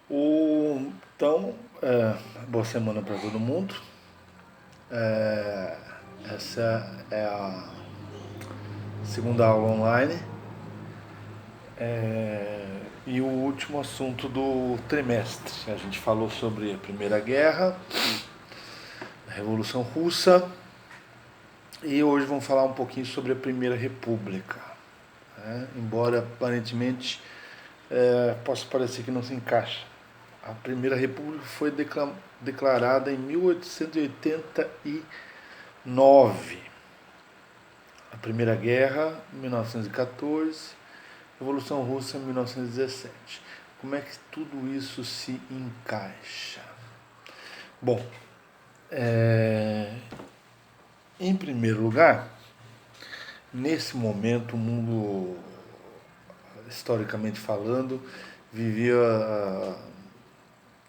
Então, boa semana para todo mundo. É, Essa é a segunda aula online e o último assunto do trimestre. A gente falou sobre a Primeira Guerra, a Revolução Russa e hoje vamos falar um pouquinho sobre a Primeira República. Embora aparentemente possa parecer que não se encaixa. A Primeira República foi declarada em 1889. A Primeira Guerra, 1914, Revolução Russa, 1917. Como é que tudo isso se encaixa? Bom, em primeiro lugar, nesse momento o mundo, historicamente falando, vivia,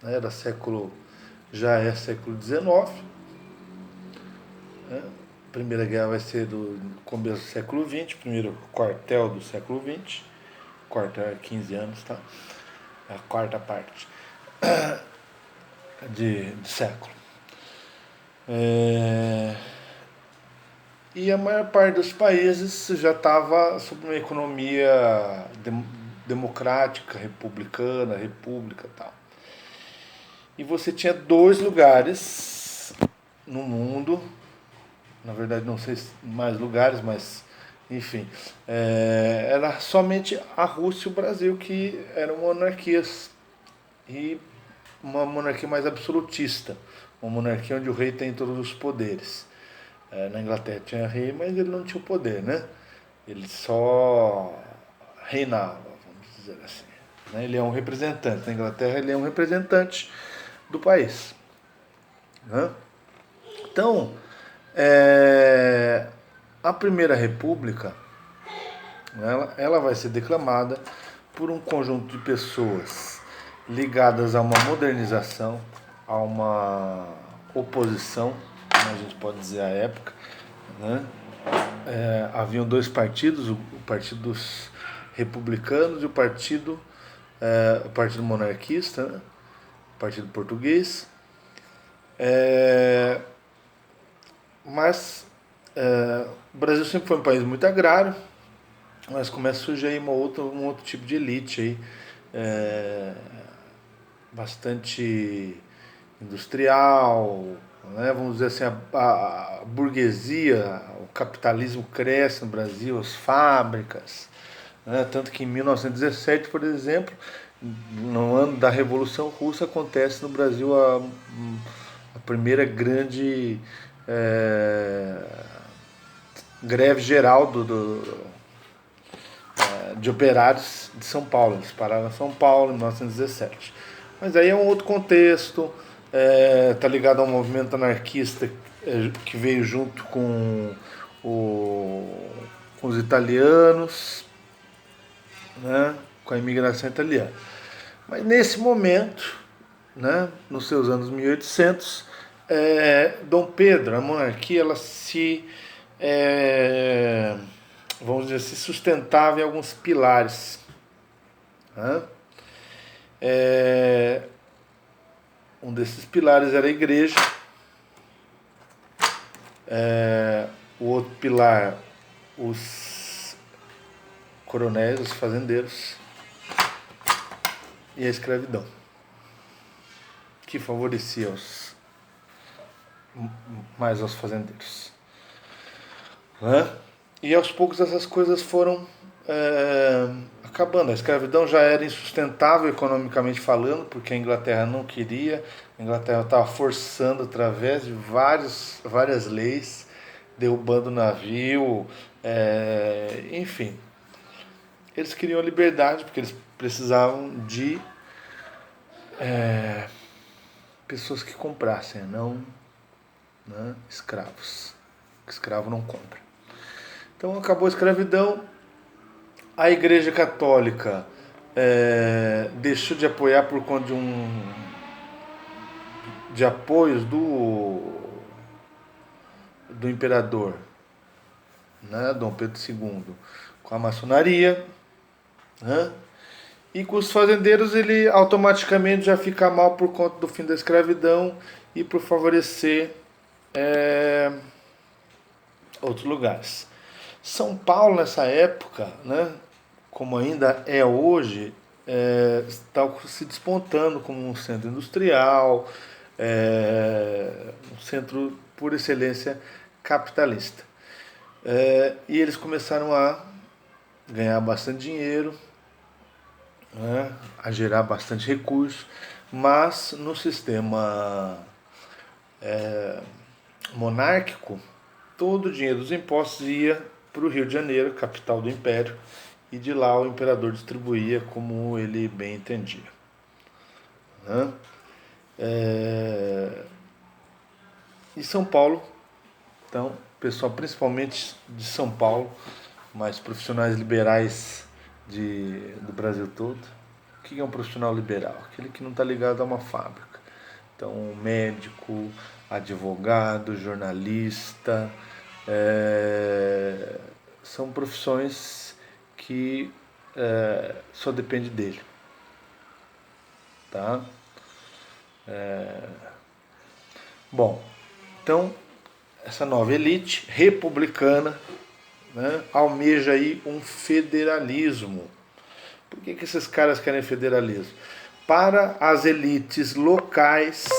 era século, já é século XIX, né? A Primeira Guerra vai ser do começo do século XX, primeiro quartel do século XX, quartel é 15 anos, tá? É a quarta parte de século. E a maior parte dos países já estava sob uma economia democrática, republicana, república e tal. E você tinha dois lugares no mundo, na verdade não sei se mais lugares, mas enfim, era somente a Rússia e o Brasil que eram monarquias, e uma monarquia mais absolutista, uma monarquia onde o rei tem todos os poderes. Na Inglaterra tinha rei, mas ele não tinha o poder, né? Ele só reinava, vamos dizer assim. Ele é um representante. Na Inglaterra ele é um representante do país. Né? Então, a Primeira República, ela vai ser declamada por um conjunto de pessoas ligadas a uma modernização, a uma oposição, como a gente pode dizer à época. Né? Haviam dois partidos, o Partido dos Republicanos e o Partido Monarquista, né? O Partido Português. Mas o Brasil sempre foi um país muito agrário, mas começa a surgir aí um outro tipo de elite aí, bastante industrial, né? Vamos dizer assim, a burguesia, o capitalismo cresce no Brasil, as fábricas, né? Tanto que em 1917, por exemplo, no ano da Revolução Russa, acontece no Brasil a primeira grande greve geral de operários de São Paulo. Eles pararam em São Paulo em 1917. Mas aí é um outro contexto, tá ligado ao movimento anarquista que veio junto o, com os italianos, né, com a imigração italiana. Mas nesse momento, né, nos seus anos 1800, Dom Pedro, a monarquia, ela vamos dizer, se sustentava em alguns pilares. Né? Um desses pilares era a igreja, o outro pilar, os coronéis, os fazendeiros, e a escravidão, que favorecia mais aos fazendeiros. Né? E aos poucos essas coisas foram acabando. A escravidão já era insustentável economicamente falando, porque a Inglaterra não queria. A Inglaterra estava forçando através de várias leis, derrubando navio, enfim. Eles queriam a liberdade porque eles precisavam de pessoas que comprassem, não, né, escravos. Escravo não compra. Então acabou a escravidão. A Igreja Católica deixou de apoiar por conta de apoios do imperador, né, Dom Pedro II, com a maçonaria. Né? E com os fazendeiros ele automaticamente já fica mal por conta do fim da escravidão e por favorecer é, outros lugares. São Paulo nessa época, né, como ainda é hoje, está se despontando como um centro industrial, um centro por excelência capitalista. E eles começaram a ganhar bastante dinheiro, né, a gerar bastante recursos, mas no sistema monárquico, todo o dinheiro dos impostos ia para o Rio de Janeiro, capital do Império, e de lá o imperador distribuía como ele bem entendia. Né? E São Paulo, então, pessoal principalmente de São Paulo, mas profissionais liberais do Brasil todo. O que é um profissional liberal? Aquele que não está ligado a uma fábrica. Então, médico, advogado, jornalista, são profissões que só depende dele. Tá? Bom, então essa nova elite republicana, né, almeja aí um federalismo. Por que esses caras querem federalismo? Para as elites locais,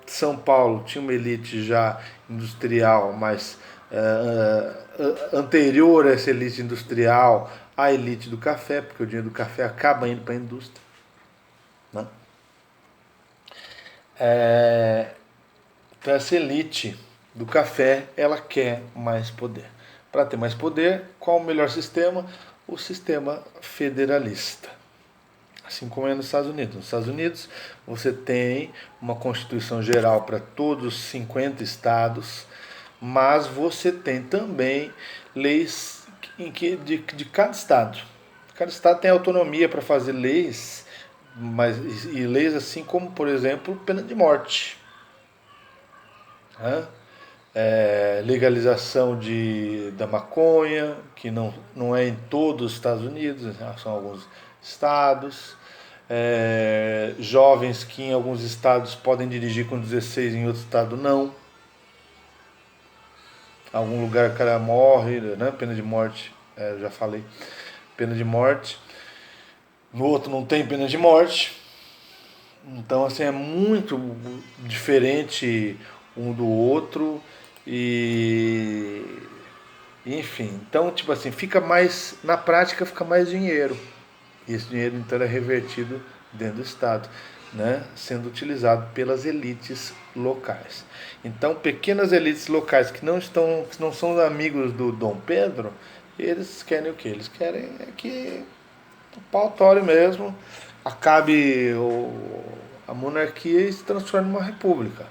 São Paulo tinha uma elite já industrial, mas anterior a essa elite industrial, a elite do café, porque o dinheiro do café acaba indo para a indústria. Né? Então essa elite do café, ela quer mais poder. Para ter mais poder, qual o melhor sistema? O sistema federalista. Assim como é nos Estados Unidos. Nos Estados Unidos, você tem uma Constituição Geral para todos os 50 estados, mas você tem também leis de cada estado. Cada estado tem autonomia para fazer leis, e leis assim como, por exemplo, pena de morte. Legalização da maconha, que não é em todos os Estados Unidos, são alguns estados. Jovens que em alguns estados podem dirigir com 16, em outro estado não. Algum lugar o cara morre, né? Pena de morte, já falei, pena de morte. No outro não tem pena de morte. Então assim, é muito diferente um do outro. E enfim, então tipo assim, fica mais, na prática fica mais dinheiro. E esse dinheiro então é revertido dentro do Estado, né, sendo utilizado pelas elites locais. Então, pequenas elites locais que não são amigos do Dom Pedro, eles querem o quê? Eles querem que o pau tore mesmo, acabe a monarquia e se transforme numa república.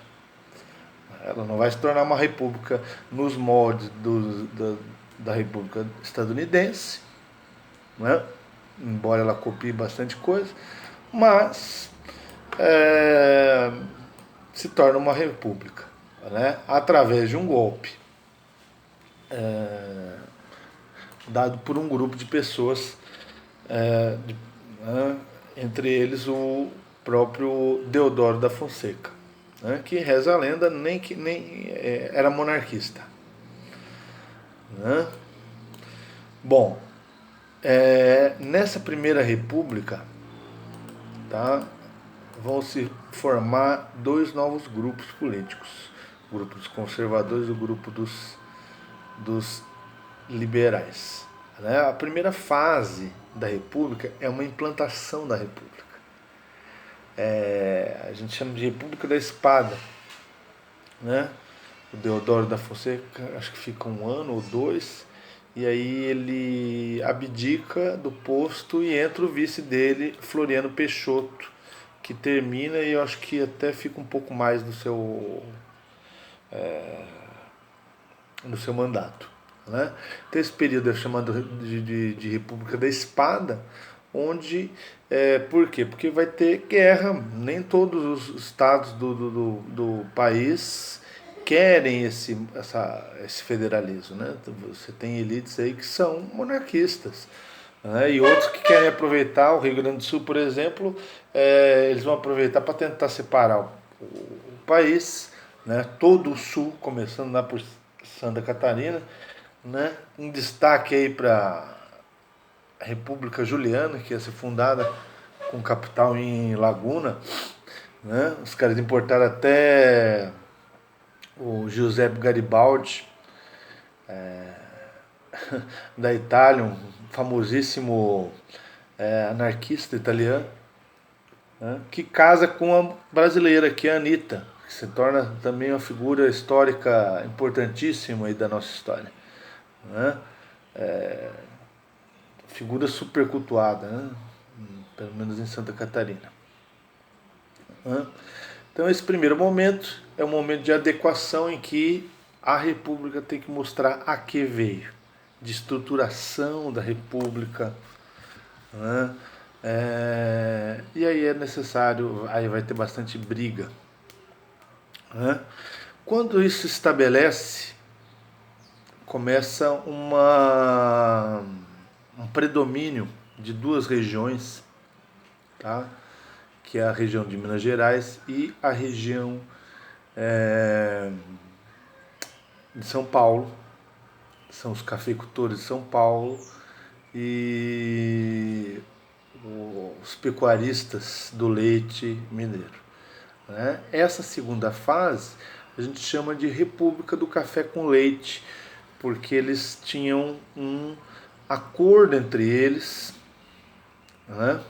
Ela não vai se tornar uma república nos moldes da república estadunidense, né? Embora ela copie bastante coisa, mas se torna uma república, né? Através de um golpe dado por um grupo de pessoas, entre eles o próprio Deodoro da Fonseca, né? Que reza a lenda nem era monarquista. Né? Bom, nessa primeira república, tá, vão se formar dois novos grupos políticos, o grupo dos conservadores e o grupo dos liberais. Né? A primeira fase da república é uma implantação da república. A gente chama de República da Espada. Né? O Deodoro da Fonseca acho que fica 1 ano ou 2, e aí ele abdica do posto e entra o vice dele, Floriano Peixoto, que termina e eu acho que até fica um pouco mais no seu mandato. Né? Então esse período é chamado de República da Espada, onde, por quê? Porque vai ter guerra, nem todos os estados do país querem esse federalismo. Né? Você tem elites aí que são monarquistas. né? E outros que querem aproveitar, o Rio Grande do Sul, por exemplo, eles vão aproveitar para tentar separar o país, né? Todo o sul, começando lá por Santa Catarina, né? Um destaque aí para a República Juliana, que ia ser fundada com capital em Laguna, né? Os caras importaram até o Giuseppe Garibaldi, da Itália, um famosíssimo anarquista italiano, né? Que casa com a brasileira, que é a Anitta, que se torna também uma figura histórica importantíssima aí da nossa história, né? Figura super cultuada, né? Pelo menos em Santa Catarina, né? Então esse primeiro momento é um momento de adequação em que a República tem que mostrar a que veio, de estruturação da República, né? E aí é necessário, aí vai ter bastante briga, né? Quando isso se estabelece, começa um predomínio de duas regiões, tá? Que é a região de Minas Gerais e a região de São Paulo. São os cafeicultores de São Paulo e os pecuaristas do leite mineiro, né? Essa segunda fase a gente chama de República do Café com Leite, porque eles tinham um acordo entre eles, né?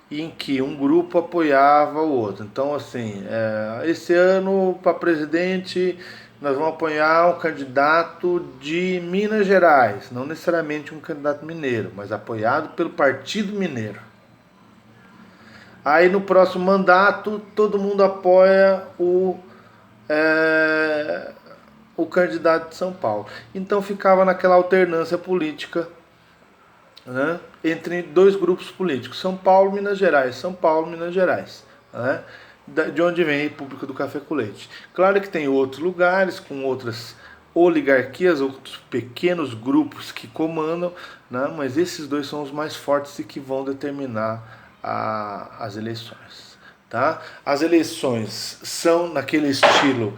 Em que um grupo apoiava o outro. Então, assim, esse ano para presidente nós vamos apoiar um candidato de Minas Gerais, não necessariamente um candidato mineiro, mas apoiado pelo Partido Mineiro. Aí no próximo mandato todo mundo apoia o candidato de São Paulo. Então ficava naquela alternância política, né, entre dois grupos políticos, São Paulo e Minas Gerais, São Paulo e Minas Gerais, né, de onde vem a República do Café com Leite. Claro que tem outros lugares com outras oligarquias, outros pequenos grupos que comandam, né, mas esses dois são os mais fortes e que vão determinar as eleições. Tá? As eleições são naquele estilo,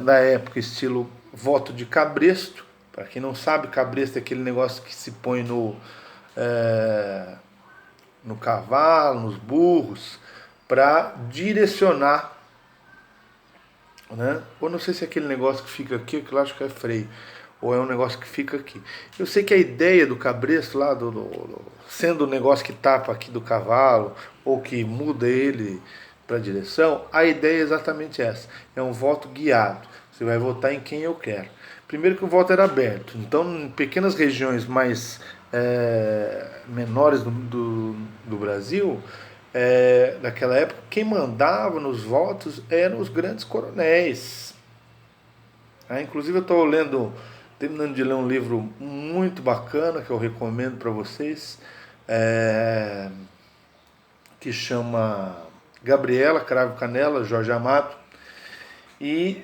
na época, estilo voto de cabresto. Para quem não sabe, cabresto é aquele negócio que se põe no cavalo, nos burros, para direcionar, né? Ou não sei se é aquele negócio que fica aqui, que eu acho que é freio, ou é um negócio que fica aqui. Eu sei que a ideia do cabresto lá, sendo o negócio que tapa aqui do cavalo, ou que muda ele para a direção, a ideia é exatamente essa. É um voto guiado. Você vai votar em quem eu quero. Primeiro que o voto era aberto. Então, em pequenas regiões mais menores do Brasil, naquela época, quem mandava nos votos eram os grandes coronéis. Inclusive eu estou terminando de ler um livro muito bacana que eu recomendo para vocês, que chama Gabriela, Cravo e Canela, Jorge Amado, e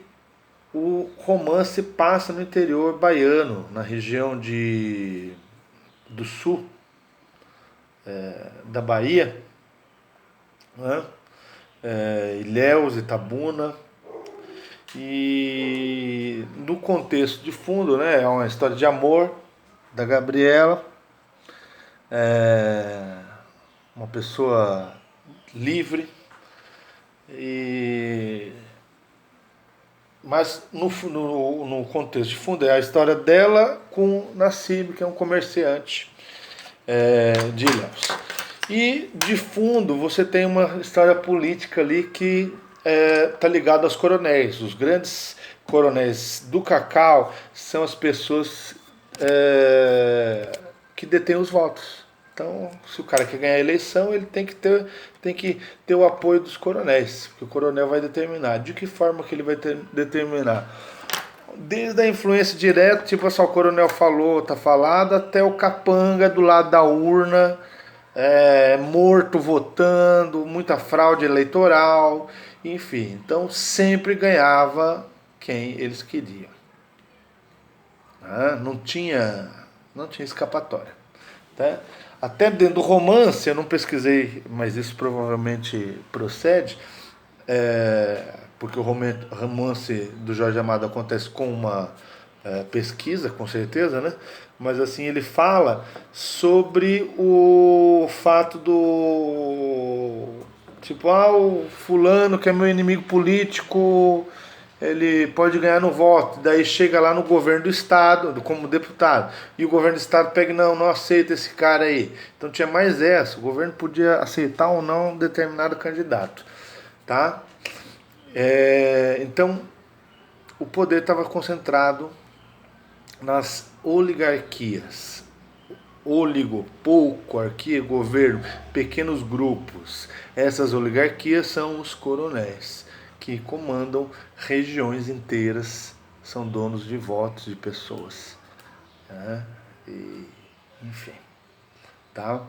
o romance passa no interior baiano, na região do sul da Bahia, né? Ilhéus, Itabuna. E no contexto de fundo, né, é uma história de amor da Gabriela, uma pessoa livre, mas no contexto de fundo é a história dela com Nassib, que é um comerciante de Ilhéus. E de fundo você tem uma história política ali que está ligada aos coronéis. Os grandes coronéis do cacau são as pessoas que detêm os votos. Então, se o cara quer ganhar a eleição, ele tem que ter o apoio dos coronéis, porque o coronel vai determinar. De que forma que ele vai determinar? Desde a influência direta, tipo assim, o coronel falou, tá falado, até o capanga do lado da urna, morto votando, muita fraude eleitoral, enfim. Então sempre ganhava quem eles queriam. Não tinha Não tinha escapatória. Tá? Até dentro do romance, eu não pesquisei, mas isso provavelmente procede, porque o romance do Jorge Amado acontece com uma pesquisa, com certeza, né? Mas assim, ele fala sobre o fato do tipo, o fulano que é meu inimigo político, ele pode ganhar no voto, daí chega lá no governo do estado, como deputado, e o governo do estado pega e não aceita esse cara aí. Então tinha mais essa, o governo podia aceitar ou não um determinado candidato, tá? Então o poder estava concentrado nas oligarquias. Oligoarquia, governo, pequenos grupos. Essas oligarquias são os coronéis, que comandam regiões inteiras, são donos de votos de pessoas. Né? E, enfim, tá?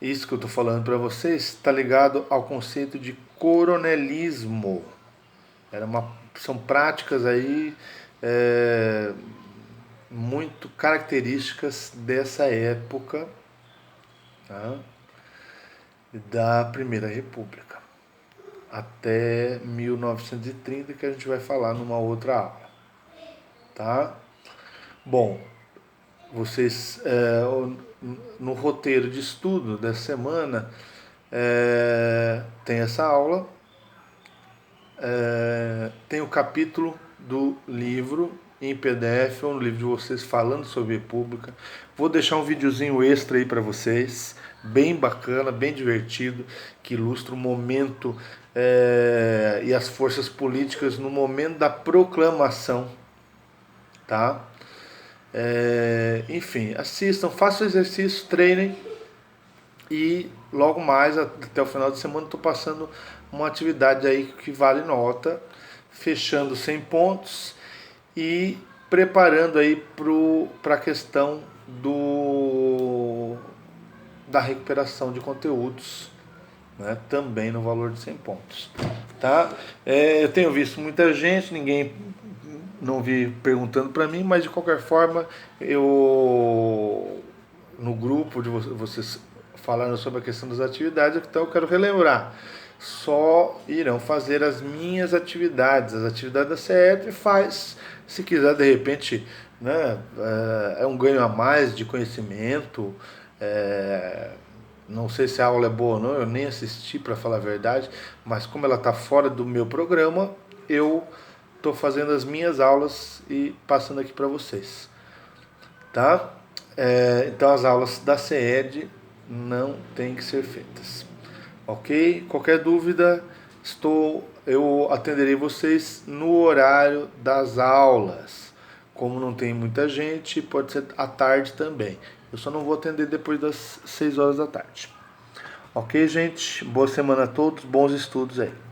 Isso que eu estou falando para vocês está ligado ao conceito de coronelismo. São práticas aí muito características dessa época, tá? Da Primeira República até 1930, que a gente vai falar numa outra aula, tá? Bom, vocês no roteiro de estudo dessa semana tem essa aula, tem o capítulo do livro em PDF ou no livro de vocês falando sobre República. Vou deixar um videozinho extra aí para vocês, bem bacana, bem divertido, que ilustra o momento e as forças políticas no momento da proclamação, tá? Enfim, assistam, façam o exercício, treinem e logo mais, até o final de semana, estou passando uma atividade aí que vale nota, fechando 100 pontos e preparando aí para a questão da recuperação de conteúdos, né, também no valor de 100 pontos. Tá? Eu tenho visto muita gente, ninguém não vi perguntando para mim, mas de qualquer forma, no grupo de vocês falando sobre a questão das atividades, então eu quero relembrar. Só irão fazer as minhas atividades, as atividades da CED faz, se quiser de repente, né, é um ganho a mais de conhecimento, não sei se a aula é boa ou não, eu nem assisti para falar a verdade, mas como ela está fora do meu programa, eu estou fazendo as minhas aulas e passando aqui para vocês, tá? Então as aulas da CED não têm que ser feitas, ok? Qualquer dúvida, eu atenderei vocês no horário das aulas. Como não tem muita gente, pode ser à tarde também. Eu só não vou atender depois das 6 horas da tarde. Ok, gente? Boa semana a todos, bons estudos aí.